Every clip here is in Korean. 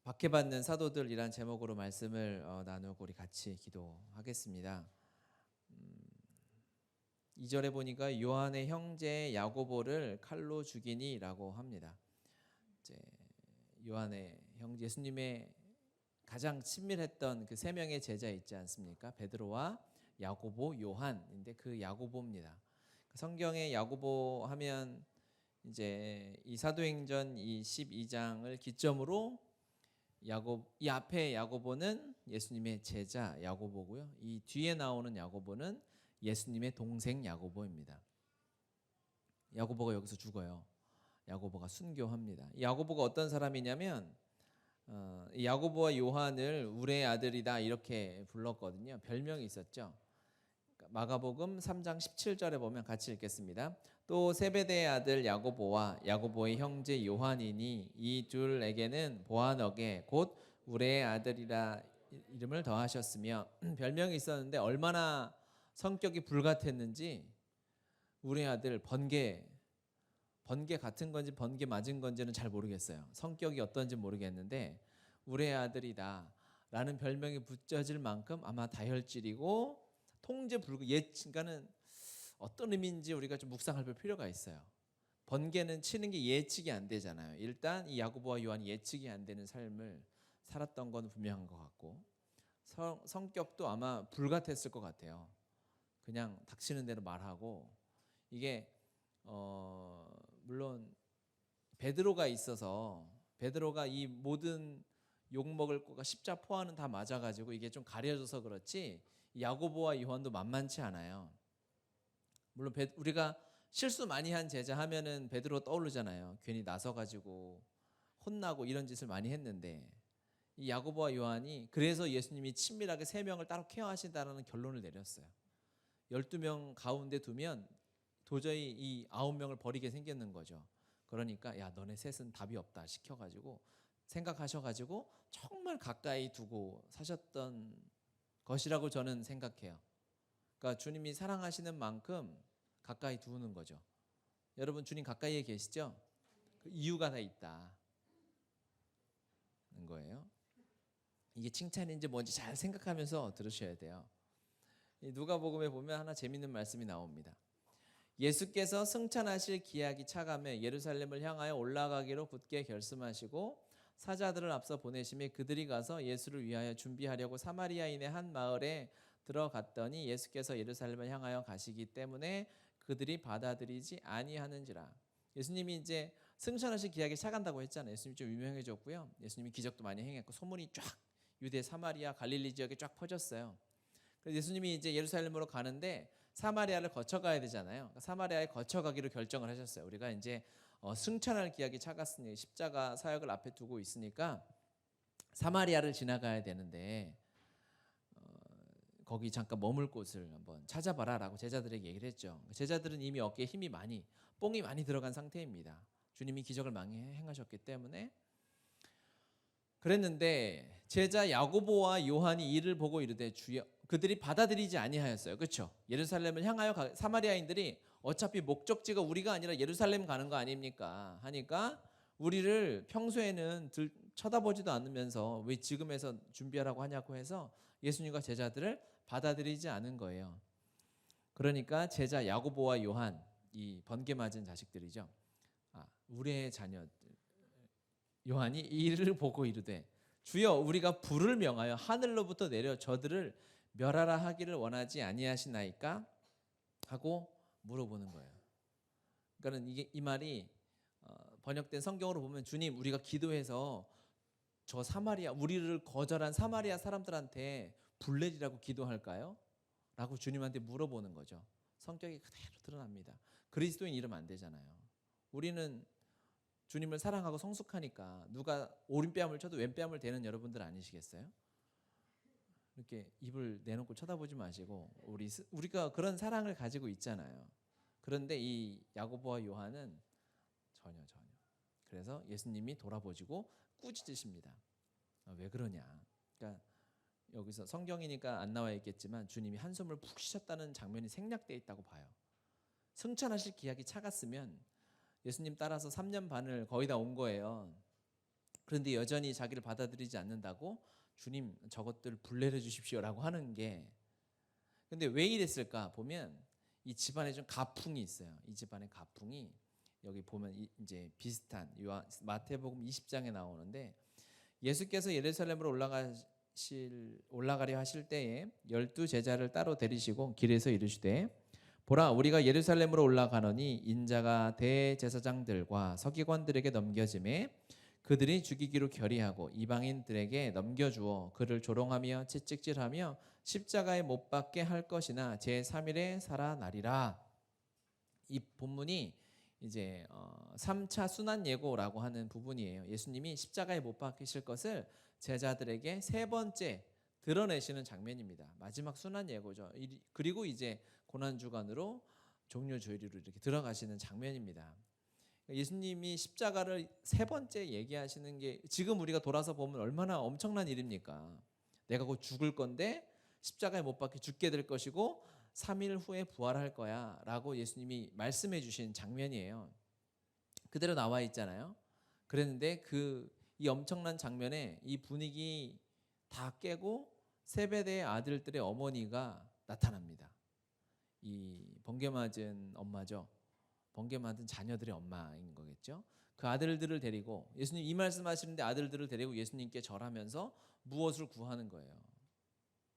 박해받는 사도들이란 제목으로 말씀을 나누고 우리 같이 기도하겠습니다. 2절에 보니까 요한의 형제 야고보를 칼로 죽이니라고 합니다. 이제 요한의 형제, 예수님의 가장 친밀했던 그 세 명의 제자 있지 않습니까? 베드로와 야고보, 요한인데 그 야고보입니다. 성경에 야고보 하면 이제 이 사도행전 이 12장을 기점으로 이 앞에 야고보는 예수님의 제자 야고보고요. 이 뒤에 나오는 야고보는 예수님의 동생 야고보입니다. 야고보가 여기서 죽어요. 야고보가 순교합니다. 이 야고보가 어떤 사람이냐면 이 야고보와 요한을 우리의 아들이다 이렇게 불렀거든요. 별명이 있었죠. 마가복음 3장 17절에 보면 같이 읽겠습니다. 또 세베대의 아들 야고보와 야고보의 형제 요한이니 이 둘에게는 보아너게 곧 우레의 아들이라 이름을 더하셨으며 별명이 있었는데 얼마나 성격이 불같았는지 우레의 아들 번개 같은 건지 번개 맞은 건지는 잘 모르겠어요. 성격이 어떤지 모르겠는데 우레의 아들이다 라는 별명이 붙여질 만큼 아마 다혈질이고 통제 불가 그러니까는 어떤 의미인지 우리가 좀 묵상할 필요가 있어요. 번개는 치는 게 예측이 안 되잖아요. 일단 이 야고보와 요한이 예측이 안 되는 삶을 살았던 건 분명한 것 같고 성격도 아마 불같았을 것 같아요. 그냥 닥치는 대로 말하고 이게 물론 베드로가 있어서 베드로가 이 모든 욕먹을 거가 십자포와는 다 맞아가지고 이게 좀 가려져서 그렇지 야고보와 요한도 만만치 않아요. 물론 우리가 실수 많이 한 제자 하면은 베드로 떠오르잖아요. 괜히 나서가지고 혼나고 이런 짓을 많이 했는데 이 야고보와 요한이 그래서 예수님이 친밀하게 3명을 따로 케어하신다는 결론을 내렸어요. 12명 가운데 두면 도저히 이 9명을 버리게 생겼는 거죠. 그러니까 야 너네 셋은 답이 없다 시켜가지고 생각하셔가지고 정말 가까이 두고 사셨던 것이라고 저는 생각해요. 그러니까 주님이 사랑하시는 만큼 가까이 두는 거죠. 여러분 주님 가까이에 계시죠? 그 이유가 다 있다는 거예요. 이게 칭찬인지 뭔지 잘 생각하면서 들으셔야 돼요. 누가복음에 보면 하나 재밌는 말씀이 나옵니다. 예수께서 승천하실 기약이 차가며 예루살렘을 향하여 올라가기로 굳게 결심하시고 사자들을 앞서 보내심에 그들이 가서 예수를 위하여 준비하려고 사마리아인의 한 마을에 들어갔더니 예수께서 예루살렘을 향하여 가시기 때문에 그들이 받아들이지 아니하는지라. 예수님이 이제 승천하실 기약이 차간다고 했잖아요. 예수님이 좀 유명해졌고요. 예수님이 기적도 많이 행했고 소문이 쫙 유대, 사마리아, 갈릴리 지역에 쫙 퍼졌어요. 그래서 예수님이 이제 예루살렘으로 가는데 사마리아를 거쳐가야 되잖아요. 그러니까 사마리아에 거쳐가기로 결정을 하셨어요. 우리가 이제 승천할 기약이 차갔으니 십자가 사역을 앞에 두고 있으니까 사마리아를 지나가야 되는데 거기 잠깐 머물 곳을 한번 찾아봐라라고 제자들에게 얘기를 했죠. 제자들은 이미 어깨에 뽕이 많이 들어간 상태입니다. 주님이 기적을 많이 행하셨기 때문에 그랬는데 제자 야고보와 요한이 이를 보고 이르되 주여 그들이 받아들이지 아니하였어요. 그렇죠? 예루살렘을 향하여 사마리아인들이 어차피 목적지가 우리가 아니라 예루살렘 가는 거 아닙니까? 하니까 우리를 평소에는 쳐다보지도 않으면서 왜 지금에서 준비하라고 하냐고 해서 예수님과 제자들을 받아들이지 않은 거예요. 그러니까 제자 야고보와 요한 이 번개 맞은 자식들이죠. 우리의 자녀들 요한이 이를 보고 이르되 주여 우리가 불을 명하여 하늘로부터 내려 저들을 멸하라 하기를 원하지 아니하시나이까 하고 물어보는 거예요. 그러니까 이 말이 번역된 성경으로 보면 주님 우리가 기도해서 저 사마리아 우리를 거절한 사마리아 사람들한테 불 내리라고 기도할까요? 라고 주님한테 물어보는 거죠. 성격이 그대로 드러납니다. 그리스도인 이러면 안 되잖아요. 우리는 주님을 사랑하고 성숙하니까 누가 오른뺨을 쳐도 왼뺨을 대는 여러분들 아니시겠어요? 이렇게 입을 내놓고 쳐다보지 마시고 우리가 그런 사랑을 가지고 있잖아요. 그런데 이 야고보와 요한은 전혀. 그래서 예수님이 돌아보시고 꾸짖으십니다. 왜 그러냐? 그러니까 여기서 성경이니까 안 나와 있겠지만 주님이 한숨을 푹 쉬셨다는 장면이 생략되어 있다고 봐요. 승천하실 기약이 차갔으면 예수님 따라서 3년 반을 거의 다 온 거예요. 그런데 여전히 자기를 받아들이지 않는다고 주님 저것들 분리해 주십시오라고 하는 게, 근데 왜 이랬을까 보면 이 집안에 좀 가풍이 있어요. 이 집안의 가풍이 여기 보면 이제 비슷한 마태복음 20장에 나오는데, 예수께서 예루살렘으로 올라가려 하실 때에 12제자를 따로 데리시고 길에서 이르시되, 보라 우리가 예루살렘으로 올라가노니 인자가 대제사장들과 서기관들에게 넘겨짐에 그들이 죽이기로 결의하고 이방인들에게 넘겨주어 그를 조롱하며 채찍질하며 십자가에 못 박게 할 것이나 제3일에 살아나리라. 이 본문이 이제 3차 순환 예고라고 하는 부분이에요. 예수님이 십자가에 못 박히실 것을 제자들에게 세 번째 드러내시는 장면입니다. 마지막 순환 예고죠. 그리고 이제 고난 주간으로 종료 주일로 이렇게 들어가시는 장면입니다. 예수님이 십자가를 세 번째 얘기하시는 게 지금 우리가 돌아서 보면 얼마나 엄청난 일입니까? 내가 곧 죽을 건데 십자가에 못 박혀 죽게 될 것이고 3일 후에 부활할 거야 라고 예수님이 말씀해 주신 장면이에요. 그대로 나와 있잖아요. 그랬는데 이 엄청난 장면에 이 분위기 다 깨고 세베대의 아들들의 어머니가 나타납니다. 이 번개 맞은 엄마죠. 번개 맞은 자녀들의 엄마인 거겠죠. 그 아들들을 데리고, 예수님 이 말씀하시는데 아들들을 데리고 예수님께 절하면서 무엇을 구하는 거예요.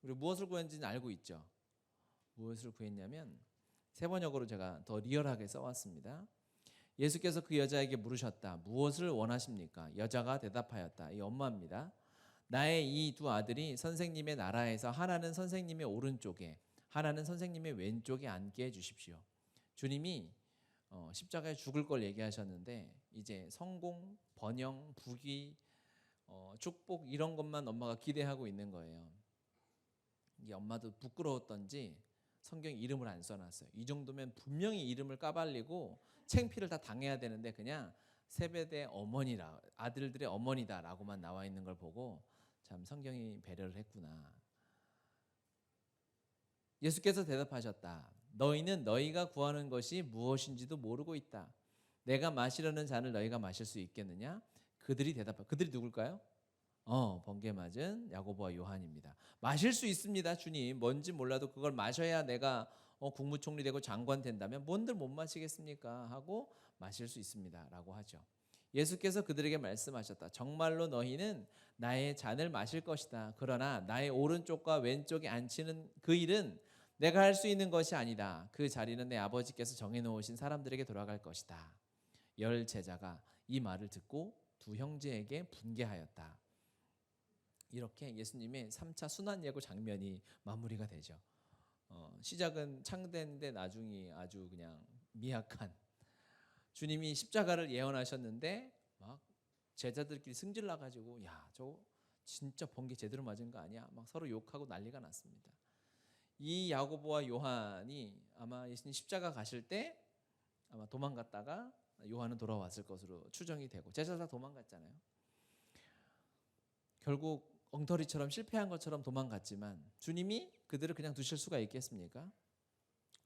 우리 무엇을 구했는지는 알고 있죠. 무엇을 구했냐면 세 번역으로 제가 더 리얼하게 써왔습니다. 예수께서 그 여자에게 물으셨다. 무엇을 원하십니까? 여자가 대답하였다. 이 엄마입니다. 나의 이 두 아들이 선생님의 나라에서 하나는 선생님의 오른쪽에 하나는 선생님의 왼쪽에 앉게 해주십시오. 주님이 십자가에 죽을 걸 얘기하셨는데 이제 성공, 번영, 부귀, 축복 이런 것만 엄마가 기대하고 있는 거예요. 이게 엄마도 부끄러웠던지 성경 이름을 안 써놨어요. 이 정도면 분명히 이름을 까발리고 창피를 다 당해야 되는데 그냥 세베대 어머니라, 아들들의 어머니다라고만 나와 있는 걸 보고 참 성경이 배려를 했구나. 예수께서 대답하셨다. 너희는 너희가 구하는 것이 무엇인지도 모르고 있다. 내가 마시려는 잔을 너희가 마실 수 있겠느냐? 그들이 대답하. 그들이 누굴까요? 번개 맞은 야고보와 요한입니다. 마실 수 있습니다, 주님. 뭔지 몰라도 그걸 마셔야 내가 국무총리 되고 장관 된다면 뭔들 못 마시겠습니까? 하고 마실 수 있습니다라고 하죠. 예수께서 그들에게 말씀하셨다. 정말로 너희는 나의 잔을 마실 것이다. 그러나 나의 오른쪽과 왼쪽에 앉히는 그 일은 내가 할 수 있는 것이 아니다. 그 자리는 내 아버지께서 정해놓으신 사람들에게 돌아갈 것이다. 10 제자가 이 말을 듣고 두 형제에게 분개하였다. 이렇게 예수님의 3차 순환 예고 장면이 마무리가 되죠. 시작은 창대인데 나중이 아주 그냥 미약한, 주님이 십자가를 예언하셨는데 막 제자들끼리 승질 나가지고 야 저거 진짜 번개 제대로 맞은 거 아니야? 막 서로 욕하고 난리가 났습니다. 이 야고보와 요한이 아마 예수님 십자가 가실 때 아마 도망갔다가 요한은 돌아왔을 것으로 추정이 되고, 제자 다 도망갔잖아요. 결국 엉터리처럼 실패한 것처럼 도망갔지만 주님이 그들을 그냥 두실 수가 있겠습니까?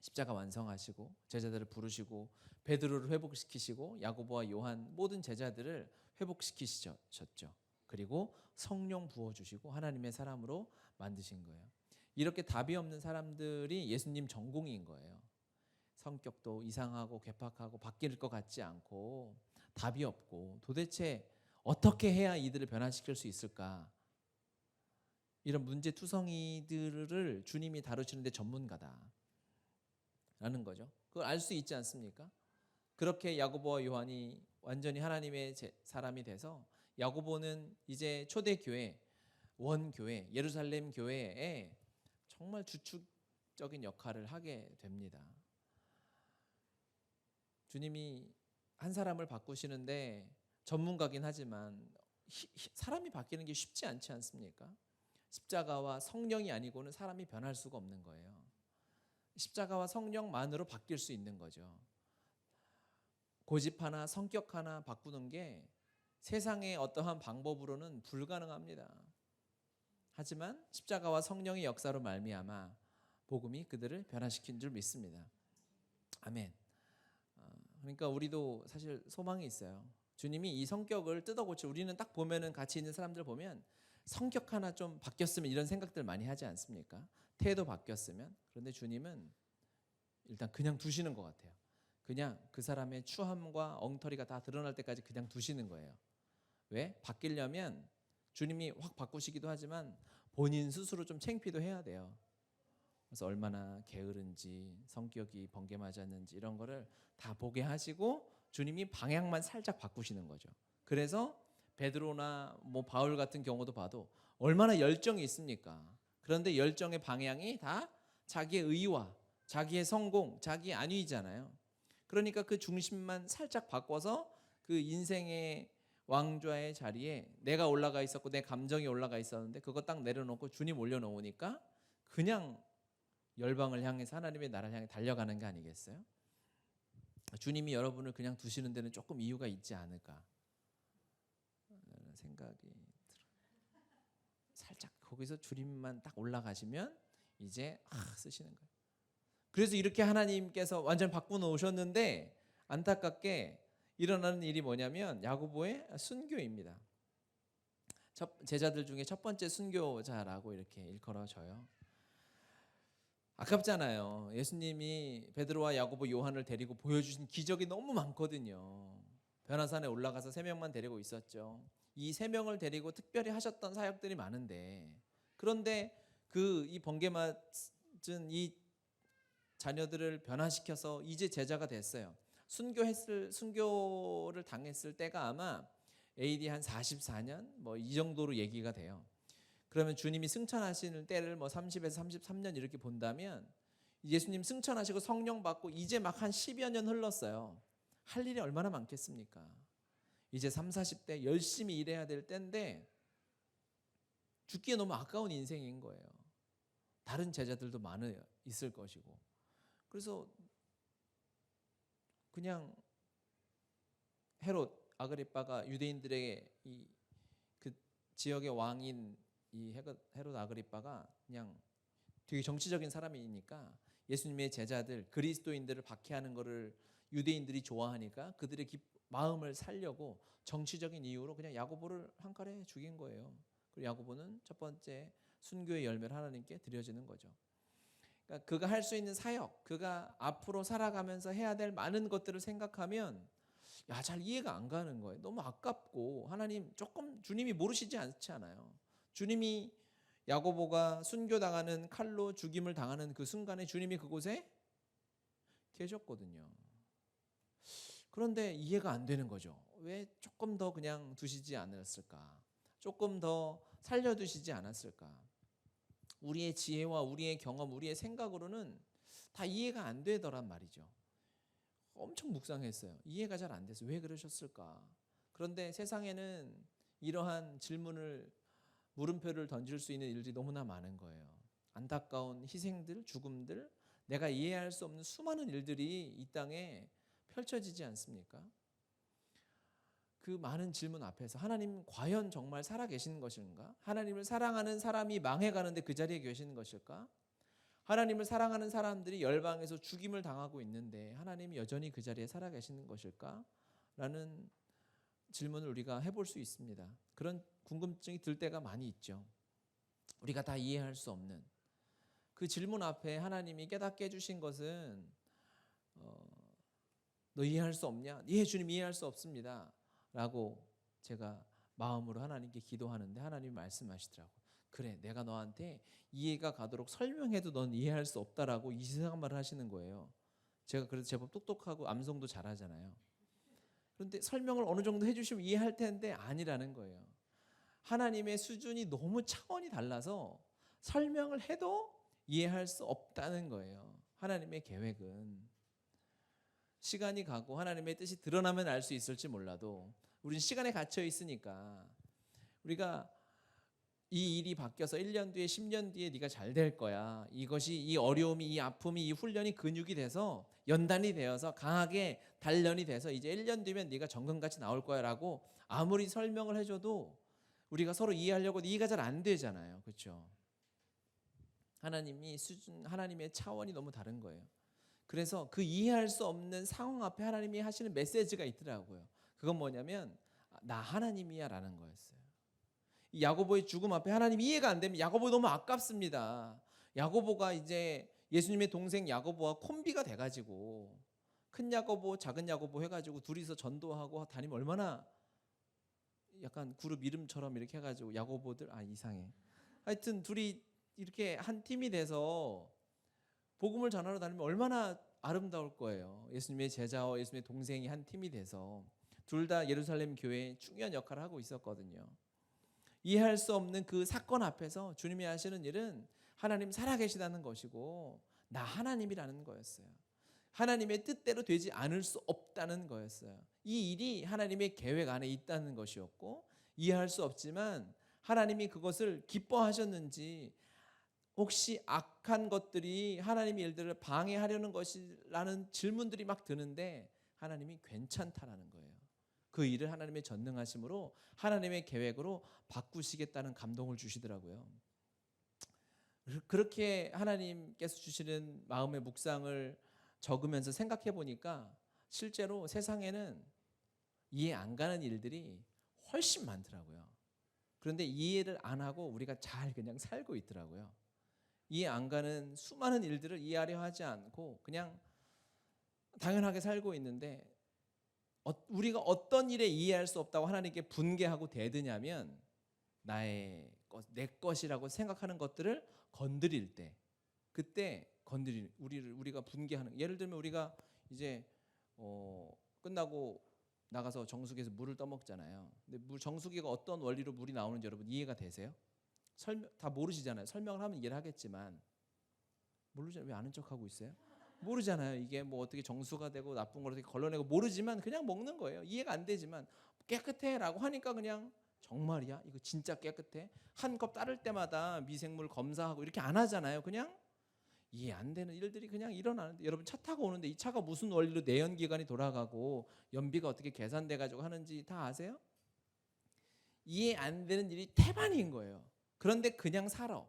십자가 완성하시고 제자들을 부르시고 베드로를 회복시키시고 야고보와 요한 모든 제자들을 회복시키셨죠. 그리고 성령 부어주시고 하나님의 사람으로 만드신 거예요. 이렇게 답이 없는 사람들이 예수님 전공인 거예요. 성격도 이상하고 괴팍하고 바뀔 것 같지 않고 답이 없고 도대체 어떻게 해야 이들을 변화시킬 수 있을까? 이런 문제투성이들을 주님이 다루시는데 전문가다 라는 거죠. 그걸 알 수 있지 않습니까? 그렇게 야고보와 요한이 완전히 하나님의 사람이 돼서 야고보는 이제 초대교회, 원교회, 예루살렘 교회에 정말 주축적인 역할을 하게 됩니다. 주님이 한 사람을 바꾸시는데 전문가긴 하지만 사람이 바뀌는 게 쉽지 않지 않습니까? 십자가와 성령이 아니고는 사람이 변할 수가 없는 거예요. 십자가와 성령만으로 바뀔 수 있는 거죠. 고집 하나, 성격 하나 바꾸는 게 세상의 어떠한 방법으로는 불가능합니다. 하지만 십자가와 성령의 역사로 말미암아 복음이 그들을 변화시킨 줄 믿습니다. 아멘. 그러니까 우리도 사실 소망이 있어요. 주님이 이 성격을 뜯어고쳐 우리는 딱 보면은 같이 있는 사람들 보면 성격 하나 좀 바뀌었으면 이런 생각들 많이 하지 않습니까? 태도 바뀌었으면. 그런데 주님은 일단 그냥 두시는 것 같아요. 그냥 그 사람의 추함과 엉터리가 다 드러날 때까지 그냥 두시는 거예요. 왜? 바뀌려면 주님이 확 바꾸시기도 하지만 본인 스스로 좀 창피도 해야 돼요. 그래서 얼마나 게으른지 성격이 번개 맞았는지 이런 거를 다 보게 하시고 주님이 방향만 살짝 바꾸시는 거죠. 그래서 베드로나 뭐 바울 같은 경우도 봐도 얼마나 열정이 있습니까? 그런데 열정의 방향이 다 자기의 의와 자기의 성공, 자기의 안위잖아요. 그러니까 그 중심만 살짝 바꿔서 그 인생의 왕좌의 자리에 내가 올라가 있었고 내 감정이 올라가 있었는데 그거 딱 내려놓고 주님 올려놓으니까 그냥 열방을 향해서 하나님의 나라를 향해 달려가는 게 아니겠어요? 주님이 여러분을 그냥 두시는 데는 조금 이유가 있지 않을까 생각이 들어요. 살짝 거기서 주님만 딱 올라가시면 이제 쓰시는 거예요. 그래서 이렇게 하나님께서 완전 바꿔놓으셨는데 안타깝게 일어나는 일이 뭐냐면 야고보의 순교입니다. 제자들 중에 첫 번째 순교자라고 이렇게 일컬어져요. 아깝잖아요. 예수님이 베드로와 야고보, 요한을 데리고 보여주신 기적이 너무 많거든요. 변화산에 올라가서 3명만 데리고 있었죠. 이 3명을 데리고 특별히 하셨던 사역들이 많은데 그런데 이 번개 맞은 이 자녀들을 변화시켜서 이제 제자가 됐어요. 순교를 당했을 때가 아마 AD 한 44년 뭐 이 정도로 얘기가 돼요. 그러면 주님이 승천하시는 때를 뭐 30에서 33년 이렇게 본다면 예수님 승천하시고 성령 받고 이제 막 한 10여 년 흘렀어요. 할 일이 얼마나 많겠습니까? 이제 30, 40대 열심히 일해야 될 때인데 죽기에 너무 아까운 인생인 거예요. 다른 제자들도 있을 것이고. 그래서 그냥 헤롯 아그리빠가 유대인들에게 그 지역의 왕인 이 헤롯 아그리빠가 그냥 되게 정치적인 사람이니까 예수님의 제자들 그리스도인들을 박해하는 것을 유대인들이 좋아하니까 그들의 마음을 살려고 정치적인 이유로 그냥 야고보를 한 칼에 죽인 거예요. 그리고 야고보는 첫 번째 순교의 열매를 하나님께 드려지는 거죠. 그러니까 그가 할 수 있는 사역, 그가 앞으로 살아가면서 해야 될 많은 것들을 생각하면 잘 이해가 안 가는 거예요. 너무 아깝고 하나님 조금 주님이 모르시지 않지 않아요. 주님이 야고보가 순교당하는 칼로 죽임을 당하는 그 순간에 주님이 그곳에 계셨거든요. 그런데 이해가 안 되는 거죠. 왜 조금 더 그냥 두시지 않았을까? 조금 더 살려두시지 않았을까? 우리의 지혜와 우리의 경험, 우리의 생각으로는 다 이해가 안 되더란 말이죠. 엄청 묵상했어요. 이해가 잘 안 돼서 왜 그러셨을까? 그런데 세상에는 이러한 물음표를 던질 수 있는 일들이 너무나 많은 거예요. 안타까운 희생들, 죽음들, 내가 이해할 수 없는 수많은 일들이 이 땅에 펼쳐지지 않습니까? 그 많은 질문 앞에서 하나님 과연 정말 살아계시는 것인가? 하나님을 사랑하는 사람이 망해가는데 그 자리에 계시는 것일까? 하나님을 사랑하는 사람들이 열방에서 죽임을 당하고 있는데 하나님이 여전히 그 자리에 살아계시는 것일까? 라는 질문을 우리가 해볼 수 있습니다. 그런 궁금증이 들 때가 많이 있죠. 우리가 다 이해할 수 없는 그 질문 앞에 하나님이 깨닫게 해주신 것은 너 이해할 수 없냐? 주님 이해할 수 없습니다 라고 제가 마음으로 하나님께 기도하는데 하나님이 말씀하시더라고요. 그래, 내가 너한테 이해가 가도록 설명해도 넌 이해할 수 없다라고 이상한 말을 하시는 거예요. 제가 그래도 제법 똑똑하고 암송도 잘하잖아요. 그런데 설명을 어느 정도 해주시면 이해할 텐데 아니라는 거예요. 하나님의 수준이 너무 차원이 달라서 설명을 해도 이해할 수 없다는 거예요. 하나님의 계획은 시간이 가고 하나님의 뜻이 드러나면 알 수 있을지 몰라도 우리는 시간에 갇혀 있으니까 우리가 이 일이 바뀌어서 1년 뒤에 10년 뒤에 네가 잘 될 거야. 이것이 이 어려움이 이 아픔이 이 훈련이 근육이 돼서 연단이 되어서 강하게 단련이 돼서 이제 1년 뒤면 네가 정금같이 나올 거야라고 아무리 설명을 해줘도 우리가 서로 이해하려고 이해가 잘 안 되잖아요. 그렇죠? 하나님의 차원이 너무 다른 거예요. 그래서 그 이해할 수 없는 상황 앞에 하나님이 하시는 메시지가 있더라고요. 그건 뭐냐면 나 하나님이야 라는 거였어요. 이 야고보의 죽음 앞에 하나님 이해가 안 되면 야고보 너무 아깝습니다. 야고보가 이제 예수님의 동생 야고보와 콤비가 돼가지고 큰 야고보 작은 야고보 해가지고 둘이서 전도하고 다니면 얼마나 약간 그룹 이름처럼 이렇게 해가지고 야고보들 이상해. 하여튼 둘이 이렇게 한 팀이 돼서 복음을 전하러 다니면 얼마나 아름다울 거예요. 예수님의 제자와 예수님의 동생이 한 팀이 돼서 둘 다 예루살렘 교회에 중요한 역할을 하고 있었거든요. 이해할 수 없는 그 사건 앞에서 주님이 하시는 일은 하나님 살아계시다는 것이고 나 하나님이라는 거였어요. 하나님의 뜻대로 되지 않을 수 없다는 거였어요. 이 일이 하나님의 계획 안에 있다는 것이었고 이해할 수 없지만 하나님이 그것을 기뻐하셨는지 혹시 악한 것들이 하나님의 일들을 방해하려는 것이라는 질문들이 막 드는데 하나님이 괜찮다라는 거예요. 그 일을 하나님의 전능하심으로 하나님의 계획으로 바꾸시겠다는 감동을 주시더라고요. 그렇게 하나님께서 주시는 마음의 묵상을 적으면서 생각해 보니까 실제로 세상에는 이해 안 가는 일들이 훨씬 많더라고요. 그런데 이해를 안 하고 우리가 잘 그냥 살고 있더라고요. 이해 안 가는 수많은 일들을 이해하려 하지 않고 그냥 당연하게 살고 있는데 우리가 어떤 일에 이해할 수 없다고 하나님께 분개하고 대드냐면 내 것이라고 생각하는 것들을 건드릴 때 그때 우리가 분개하는. 예를 들면 우리가 이제 끝나고 나가서 정수기에서 물을 떠먹잖아요. 근데 정수기가 어떤 원리로 물이 나오는지 여러분 이해가 되세요? 다 모르시잖아요. 설명을 하면 이해를 하겠지만 모르잖아요. 왜 아는 척하고 있어요? 모르잖아요. 이게 뭐 어떻게 정수가 되고 나쁜 걸 어떻게 걸러내고 모르지만 그냥 먹는 거예요. 이해가 안 되지만 깨끗해라고 하니까 그냥 정말이야? 이거 진짜 깨끗해? 한 컵 따를 때마다 미생물 검사하고 이렇게 안 하잖아요. 그냥 이해 안 되는 일들이 그냥 일어나는데 여러분 차 타고 오는데 이 차가 무슨 원리로 내연기관이 돌아가고 연비가 어떻게 계산돼 가지고 하는지 다 아세요? 이해 안 되는 일이 태반인 거예요. 그런데 그냥 살아.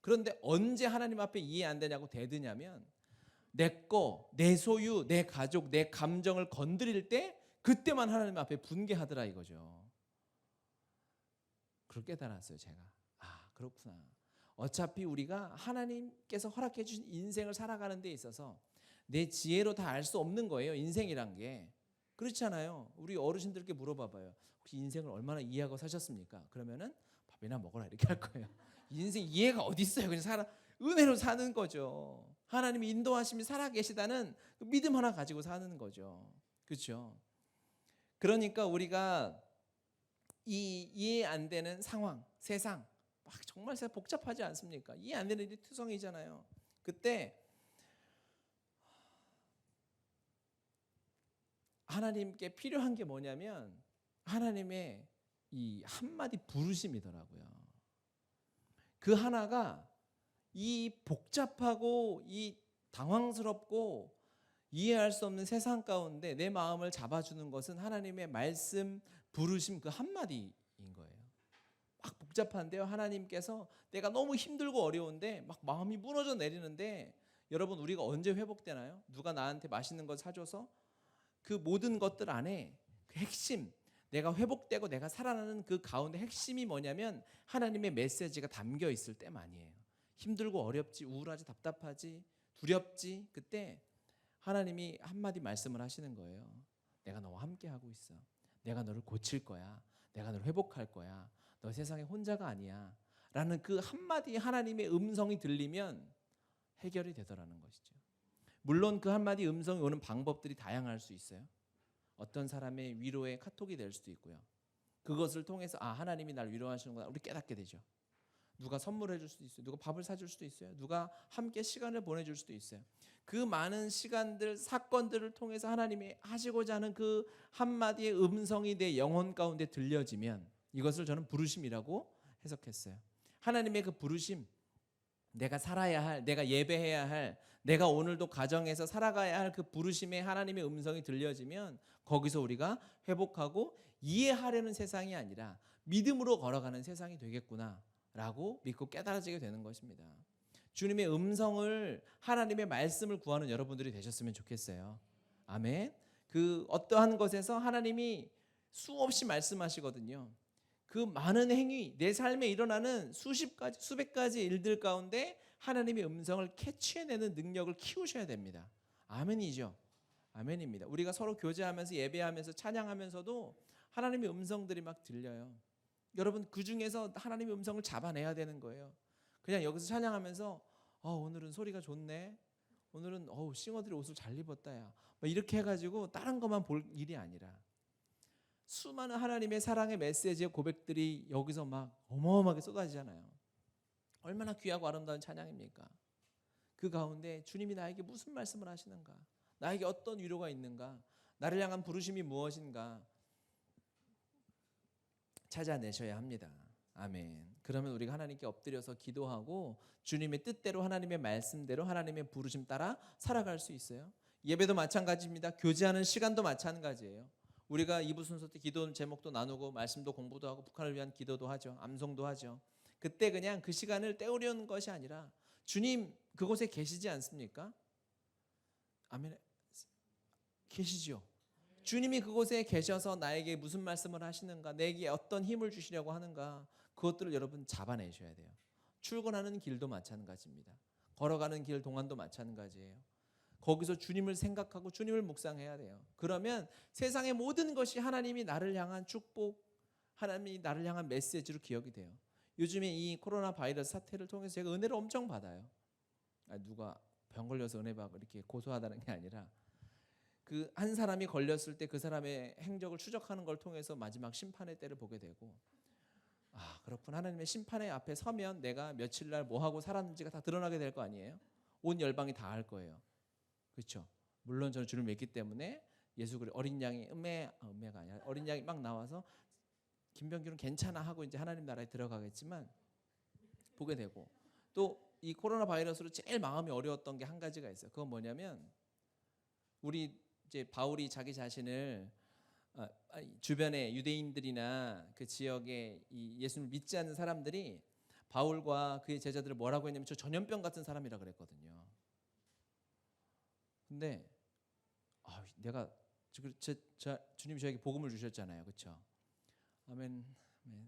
그런데 언제 하나님 앞에 이해 안 되냐고 대드냐면 내 거, 내 소유, 내 가족, 내 감정을 건드릴 때 그때만 하나님 앞에 분개하더라 이거죠. 그걸 깨달았어요 제가. 그렇구나. 어차피 우리가 하나님께서 허락해 주신 인생을 살아가는 데 있어서 내 지혜로 다 알 수 없는 거예요. 인생이란 게. 그렇잖아요. 우리 어르신들께 물어봐봐요. 혹시 인생을 얼마나 이해하고 사셨습니까? 그러면은 밥이나 먹어라 이렇게 할 거예요. 인생 이해가 어디 있어요? 그냥 은혜로 사는 거죠. 하나님이 인도하심이 살아계시다는 그 믿음 하나 가지고 사는 거죠. 그렇죠? 그러니까 우리가 이 이해 안 되는 상황, 세상 정말 복잡하지 않습니까? 이해 안 되는 일이 투성이잖아요. 그때 하나님께 필요한 게 뭐냐면 하나님의 이 한마디 부르심이더라고요. 그 하나가 이 복잡하고 이 당황스럽고 이해할 수 없는 세상 가운데 내 마음을 잡아주는 것은 하나님의 말씀 부르심 그 한마디인 거예요. 막 복잡한데요. 하나님께서 내가 너무 힘들고 어려운데 막 마음이 무너져 내리는데 여러분 우리가 언제 회복되나요? 누가 나한테 맛있는 거 사줘서 그 모든 것들 안에 그 핵심 내가 회복되고 내가 살아나는 그 가운데 핵심이 뭐냐면 하나님의 메시지가 담겨 있을 때만이에요. 힘들고 어렵지 우울하지 답답하지 두렵지 그때 하나님이 한마디 말씀을 하시는 거예요. 내가 너와 함께하고 있어. 내가 너를 고칠 거야. 내가 너를 회복할 거야. 너 세상에 혼자가 아니야. 라는 그 한마디 하나님의 음성이 들리면 해결이 되더라는 것이죠. 물론 그 한마디 음성이 오는 방법들이 다양할 수 있어요. 어떤 사람의 위로의 카톡이 될 수도 있고요. 그것을 통해서 하나님이 날 위로하시는구나 우리 깨닫게 되죠. 누가 선물해 줄 수도 있어요. 누가 밥을 사줄 수도 있어요. 누가 함께 시간을 보내줄 수도 있어요. 그 많은 시간들, 사건들을 통해서 하나님이 하시고자 하는 그 한마디의 음성이 내 영혼 가운데 들려지면 이것을 저는 부르심이라고 해석했어요. 하나님의 그 부르심, 내가 살아야 할, 내가 예배해야 할, 내가 오늘도 가정에서 살아가야 할 그 부르심의 하나님의 음성이 들려지면 거기서 우리가 회복하고 이해하려는 세상이 아니라 믿음으로 걸어가는 세상이 되겠구나 라고 믿고 깨달아지게 되는 것입니다. 주님의 음성을 하나님의 말씀을 구하는 여러분들이 되셨으면 좋겠어요. 아멘. 그 어떠한 것에서 하나님이 수없이 말씀하시거든요. 그 많은 행위, 내 삶에 일어나는 수십 가지, 수백 가지 일들 가운데 하나님의 음성을 캐치해내는 능력을 키우셔야 됩니다. 아멘이죠. 아멘입니다. 우리가 서로 교제하면서 예배하면서 찬양하면서도 하나님의 음성들이 막 들려요. 여러분 그 중에서 하나님의 음성을 잡아내야 되는 거예요. 그냥 여기서 찬양하면서 오늘은 소리가 좋네. 오늘은 싱어들이 옷을 잘 입었다야. 이렇게 해가지고 다른 것만 볼 일이 아니라 수많은 하나님의 사랑의 메시지의 고백들이 여기서 막 어마어마하게 쏟아지잖아요. 얼마나 귀하고 아름다운 찬양입니까? 그 가운데 주님이 나에게 무슨 말씀을 하시는가? 나에게 어떤 위로가 있는가? 나를 향한 부르심이 무엇인가? 찾아내셔야 합니다. 아멘. 그러면 우리가 하나님께 엎드려서 기도하고 주님의 뜻대로 하나님의 말씀대로 하나님의 부르심 따라 살아갈 수 있어요. 예배도 마찬가지입니다. 교제하는 시간도 마찬가지예요. 우리가 2부 순서 때 기도 제목도 나누고 말씀도 공부도 하고 북한을 위한 기도도 하죠. 암송도 하죠. 그때 그냥 그 시간을 때우려는 것이 아니라 주님 그곳에 계시지 않습니까? 아멘. 계시죠. 주님이 그곳에 계셔서 나에게 무슨 말씀을 하시는가, 내게 어떤 힘을 주시려고 하는가, 그것들을 여러분 잡아내셔야 돼요. 출근하는 길도 마찬가지입니다. 걸어가는 길 동안도 마찬가지예요. 거기서 주님을 생각하고 주님을 묵상해야 돼요. 그러면 세상의 모든 것이 하나님이 나를 향한 축복, 하나님이 나를 향한 메시지로 기억이 돼요. 요즘에 이 코로나 바이러스 사태를 통해서 제가 은혜를 엄청 받아요. 누가 병 걸려서 은혜 받고 이렇게 고소하다는 게 아니라 그 한 사람이 걸렸을 때 그 사람의 행적을 추적하는 걸 통해서 마지막 심판의 때를 보게 되고, 그렇군, 하나님의 심판의 앞에 서면 내가 며칠 날 뭐 하고 살았는지가 다 드러나게 될 거 아니에요. 온 열방이 다 알 거예요. 그렇죠? 물론 저는 주를 믿기 때문에 예수 그리스도 어린 양이 음매가 아니라 어린 양이 막 나와서 김병규는 괜찮아 하고 이제 하나님 나라에 들어가겠지만 보게 되고, 또 이 코로나 바이러스로 제일 마음이 어려웠던 게 한 가지가 있어요. 그건 뭐냐면 우리 이제 바울이 자기 자신을 주변의 유대인들이나 그 지역의 이 예수를 믿지 않는 사람들이 바울과 그의 제자들을 뭐라고 했냐면 저 전염병 같은 사람이라 그랬거든요. 근데 내가 주님이 저에게 복음을 주셨잖아요, 그렇죠? 아멘.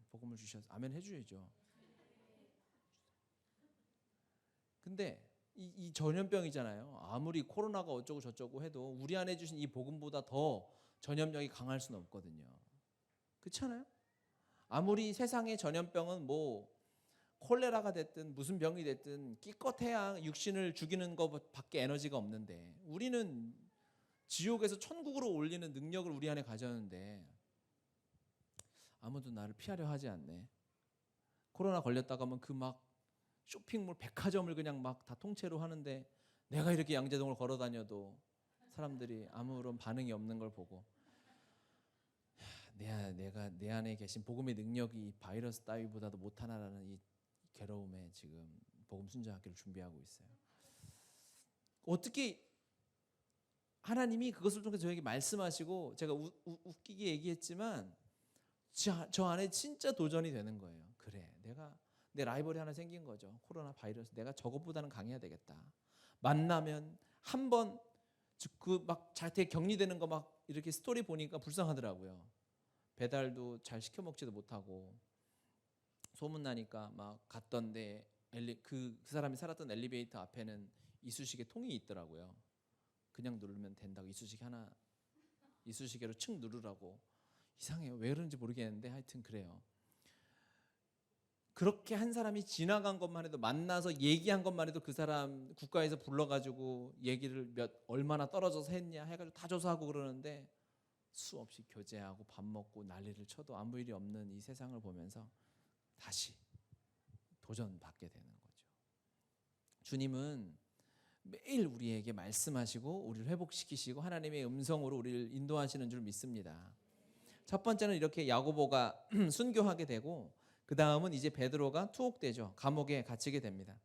복음을 주셔서 아멘 해줘야죠. 근데 이 전염병이잖아요. 아무리 코로나가 어쩌고 저쩌고 해도 우리 안에 주신 이 복음보다 더 전염력이 강할 수는 없거든요. 그렇잖아요? 아무리 세상의 전염병은 뭐 콜레라가 됐든 무슨 병이 됐든 기껏해야 육신을 죽이는 것밖에 에너지가 없는데, 우리는 지옥에서 천국으로 올리는 능력을 우리 안에 가졌는데 아무도 나를 피하려 하지 않네. 코로나 걸렸다가 하면 그 막 쇼핑몰 백화점을 그냥 막 다 통째로 하는데 내가 이렇게 양재동을 걸어 다녀도 사람들이 아무런 반응이 없는 걸 보고 내가 내 안에 계신 복음의 능력이 바이러스 따위보다도 못하나라는 이 괴로움에 지금 복음 순종하기를 준비하고 있어요. 어떻게 하나님이 그것을 통해서 저에게 말씀하시고, 제가 웃기게 얘기했지만 저 안에 진짜 도전이 되는 거예요. 그래, 내 라이벌이 하나 생긴 거죠. 코로나 바이러스. 내가 저것보다는 강해야 되겠다. 만나면 한번 그 막 자택 격리되는 거 막 이렇게 스토리 보니까 불쌍하더라고요. 배달도 잘 시켜 먹지도 못하고 소문 나니까 막 갔던데 그 사람이 살았던 엘리베이터 앞에는 이쑤시개 통이 있더라고요. 그냥 누르면 된다고, 이쑤시개로 층 누르라고. 이상해요. 왜 그런지 모르겠는데 하여튼 그래요. 그렇게 한 사람이 지나간 것만 해도, 만나서 얘기한 것만 해도 그 사람 국가에서 불러가지고 얘기를 얼마나 떨어져서 했냐 해가지고 다 조사하고 그러는데 수없이 교제하고 밥 먹고 난리를 쳐도 아무 일이 없는 이 세상을 보면서 다시 도전받게 되는 거죠. 주님은 매일 우리에게 말씀하시고 우리를 회복시키시고 하나님의 음성으로 우리를 인도하시는 줄 믿습니다. 첫 번째는 이렇게 야고보가 순교하게 되고, 그 다음은 이제 베드로가 투옥되죠. 감옥에 갇히게 됩니다.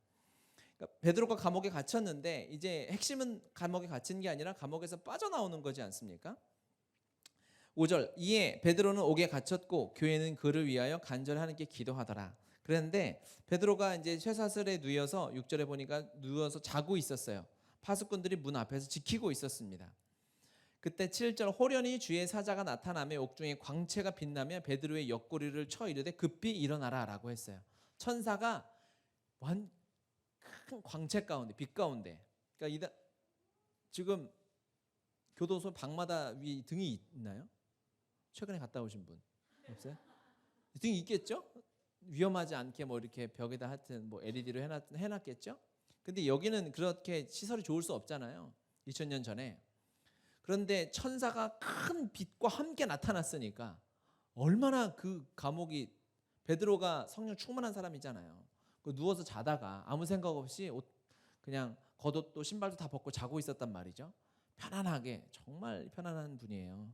그러니까 베드로가 감옥에 갇혔는데 이제 핵심은 감옥에 갇힌 게 아니라 감옥에서 빠져나오는 거지 않습니까? 5절, 이에 베드로는 옥에 갇혔고 교회는 그를 위하여 간절히 하나님께 기도하더라. 그런데 베드로가 이제 쇠사슬에 누워서 6절에 보니까 누워서 자고 있었어요. 파수꾼들이 문 앞에서 지키고 있었습니다. 그때 7절 호련히 주의 사자가 나타나며 옥중에 광채가 빛나며 베드로의 옆구리를 쳐 이르되 급히 일어나라라고 했어요. 천사가 큰 광채 가운데 빛 가운데 그러니까 지금 교도소 방마다 위 등이 있나요? 최근에 갔다 오신 분 없어요? 등이 있겠죠? 위험하지 않게 뭐 이렇게 벽에다 하여튼 뭐 LED로 해놨겠죠? 근데 여기는 그렇게 시설이 좋을 수 없잖아요. 2000년 전에. 그런데 천사가 큰 빛과 함께 나타났으니까 얼마나 그 감옥이 베드로가 성령 충만한 사람이잖아요. 누워서 자다가 아무 생각 없이 그냥 겉옷도 신발도 다 벗고 자고 있었단 말이죠. 편안하게 정말 편안한 분이에요.